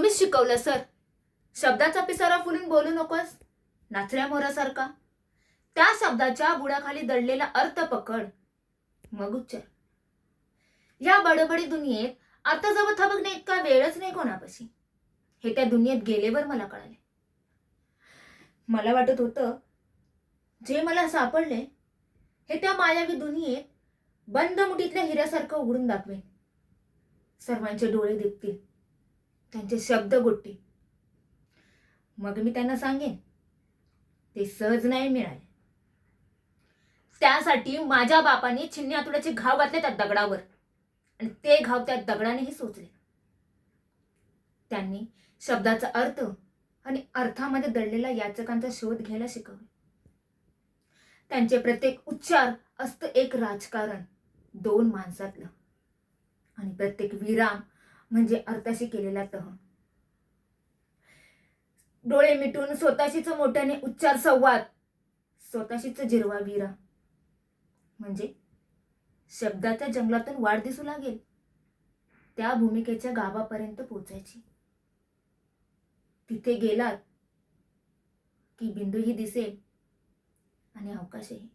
तुम्हीच शिकवलं सर. शब्दाचा पिसारा फुलून बोलू नकोस नाचऱ्या मोरासारखा. त्या शब्दाच्या बुडाखाली दडलेला अर्थ पकड, मग उच्चार. या बडबडी दुनियेत अर्थाजवळ थबकणे इतका वेळच नाही कोणापाशी. हे त्या दुनियेत गेलेवर मला कळाले. मला वाटत होतं जे मला सापडले हे त्या मायावी दुनियेत बंद मुठीतल्या हिऱ्यासारखं उघडून दाखवेन. सर्वांचे डोळे दिपतील, त्यांचे शब्द गोटतील. मग मी त्यांना सांगेन ते सहज नाही मिळाले. त्यासाठी माझ्या बापाने छिन्नी हातोड्याचे घाव घातले त्या दगडावर आणि ते घाव त्या दगडानेही सोचले. त्यांनी शब्दाचा अर्थ आणि अर्थामध्ये दडलेला याचकांचा शोध घ्यायला शिकवले. त्यांचे प्रत्येक उच्चार असतं एक राजकारण दोन माणसातलं आणि प्रत्येक विराम म्हणजे अर्थाशी केलेला तह. डोळे मिटून स्वतःशीच मोठ्याने उच्चार संवाद, स्वतःशीच जिरवा विरा. म्हणजे शब्दाच्या जंगलातून वाट दिसू लागेल त्या भूमिकेच्या गाभापर्यंत पोचायची. तिथे गेलात की बिंदूही दिसेल आणि अवकाशही.